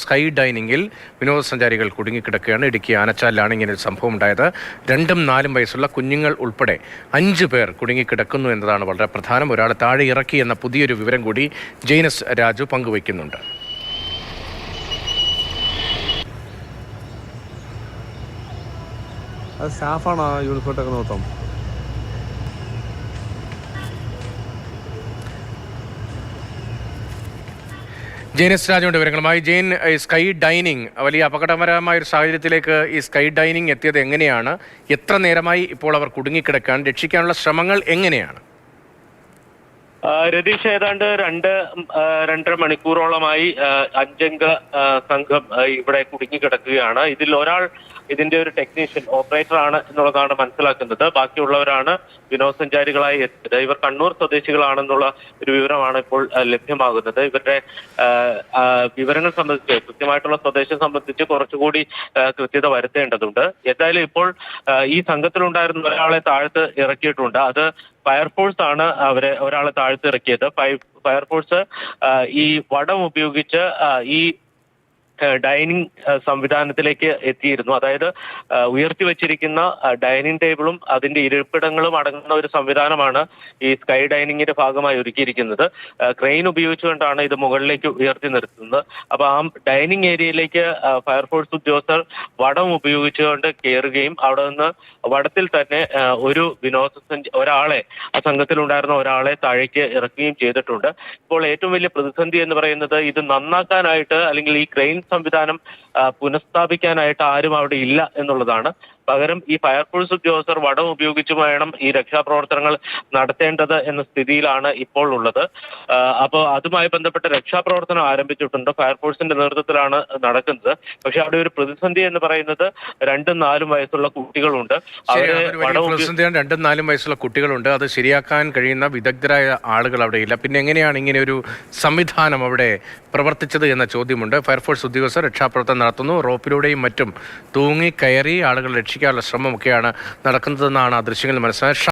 Sky ഡൈനിങ്ങിൽ വിനോദസഞ്ചാരികൾ കുടുങ്ങിക്കിടക്കുകയാണ്. ഇടുക്കി ആനച്ചാലിലാണ് ഇങ്ങനെ ഒരു സംഭവം ഉണ്ടായത്. 2ഉം 4ഉം വയസ്സുള്ള കുഞ്ഞുങ്ങൾ ഉൾപ്പെടെ 5 പേർ കുടുങ്ങിക്കിടക്കുന്നു എന്നതാണ് വളരെ പ്രധാനം. ഒരാളെ താഴെ ഇറക്കി എന്ന പുതിയൊരു വിവരം കൂടി ജെയിനസ് രാജു പങ്കുവയ്ക്കുന്നുണ്ട്. സ്റ്റാഫാണ് യൂണിഫോട്ടൊക്കെ നോക്കാം. ജെയിനസ് രാജുവിൻ്റെ വിവരങ്ങളുമായി. ജെയിൻ, സ്കൈ ഡൈനിങ് വലിയ അപകടകരമായ ഒരു സാഹചര്യത്തിലേക്ക് ഈ സ്കൈ ഡൈനിങ് എത്തിയത് എങ്ങനെയാണ്? എത്ര നേരമായി ഇപ്പോൾ അവർ കുടുങ്ങിക്കിടക്കാൻ? രക്ഷിക്കാനുള്ള ശ്രമങ്ങൾ എങ്ങനെയാണ്? രതീഷ്, ഏതാണ്ട് 2-2.5 മണിക്കൂറോളമായി 5 അംഗ സംഘം ഇവിടെ കുടുങ്ങിക്കിടക്കുകയാണ്. ഇതിൽ ഒരാൾ ഇതിന്റെ ഒരു ടെക്നീഷ്യൻ ഓപ്പറേറ്റർ ആണ് എന്നുള്ളതാണ് മനസ്സിലാക്കുന്നത്. ബാക്കിയുള്ളവരാണ് വിനോദസഞ്ചാരികളായി എത്തിയത്. ഇവർ കണ്ണൂർ സ്വദേശികളാണെന്നുള്ള ഒരു വിവരമാണ് ഇപ്പോൾ ലഭ്യമാകുന്നത്. ഇവരുടെ വിവരങ്ങൾ സംബന്ധിച്ച്, കൃത്യമായിട്ടുള്ള സ്വദേശം സംബന്ധിച്ച് കുറച്ചുകൂടി കൃത്യത വരുത്തേണ്ടതുണ്ട്. എന്തായാലും ഇപ്പോൾ ഈ സംഘത്തിലുണ്ടായിരുന്ന ഒരാളെ താഴത്ത് ഇറക്കിയിട്ടുണ്ട്. അത് ഫയർഫോഴ്സ് ആണ് ഒരാളെ താഴ്ത്തിറക്കിയത്. ഫയർഫോഴ്സ് ഈ വടം ഉപയോഗിച്ച് ഈ ഡൈനിങ് സംവിധാനത്തിലേക്ക് എത്തിയിരുന്നു. അതായത് ഉയർത്തി വെച്ചിരിക്കുന്ന ഡൈനിങ് ടേബിളും അതിന്റെ ഇരിപ്പിടങ്ങളും അടങ്ങുന്ന ഒരു സംവിധാനമാണ് ഈ സ്കൈ ഡൈനിങ്ങിന്റെ ഭാഗമായി ഒരുക്കിയിരിക്കുന്നത്. ക്രെയിൻ ഉപയോഗിച്ചുകൊണ്ടാണ് ഇത് മുകളിലേക്ക് ഉയർത്തി നിർത്തുന്നത്. അപ്പൊ ആ ഡൈനിങ് ഏരിയയിലേക്ക് ഫയർഫോഴ്സ് ഉദ്യോഗസ്ഥർ വടം ഉപയോഗിച്ചുകൊണ്ട് കയറുകയും അവിടെ നിന്ന് വടത്തിൽ തന്നെ ഒരാളെ, ആ സംഘത്തിലുണ്ടായിരുന്ന ഒരാളെ താഴേക്ക് ഇറക്കുകയും ചെയ്തിട്ടുണ്ട്. ഇപ്പോൾ ഏറ്റവും വലിയ പ്രതിസന്ധി എന്ന് പറയുന്നത് ഇത് നന്നാക്കാനായിട്ട്, അല്ലെങ്കിൽ ഈ ക്രെയിൻ സംവിധാനം പുനഃസ്ഥാപിക്കാനായിട്ട് ആരും അവിടെ ഇല്ല എന്നുള്ളതാണ്. പകരം ഈ ഫയർഫോഴ്സ് ഉദ്യോഗസ്ഥർ വടം ഉപയോഗിച്ച് വേണം ഈ രക്ഷാപ്രവർത്തനങ്ങൾ നടത്തേണ്ടത് എന്ന സ്ഥിതിയിലാണ് ഇപ്പോൾ ഉള്ളത്. അപ്പോൾ അതുമായി ബന്ധപ്പെട്ട് രക്ഷാപ്രവർത്തനം ആരംഭിച്ചിട്ടുണ്ട്. ഫയർഫോഴ്സിന്റെ നേതൃത്വത്തിലാണ് നടക്കുന്നത്. പക്ഷെ അവിടെ ഒരു പ്രതിസന്ധി എന്ന് പറയുന്നത് 2ഉം 4ഉം വയസ്സുള്ള കുട്ടികളുണ്ട്. അവര് 2ഉം 4ഉം വയസ്സുള്ള കുട്ടികളുണ്ട്. അത് ശരിയാക്കാൻ കഴിയുന്ന വിദഗ്ധരായ ആളുകൾ അവിടെ ഇല്ല. പിന്നെ എങ്ങനെയാണ് ഇങ്ങനെ ഒരു സംവിധാനം അവിടെ പ്രവർത്തിച്ചത് എന്ന ചോദ്യമുണ്ട്. ഫയർഫോഴ്സ് ഉദ്യോഗസ്ഥർ രക്ഷാപ്രവർത്തനം നടത്തുന്നു. റോപ്പിലൂടെയും മറ്റും തൂങ്ങി കയറി ആളുകൾ രക്ഷിക്കാനുള്ള ശ്രമമൊക്കെയാണ് നടക്കുന്നതെന്നാണ് ആ ദൃശ്യങ്ങളിൽ മനസ്സിലായത്.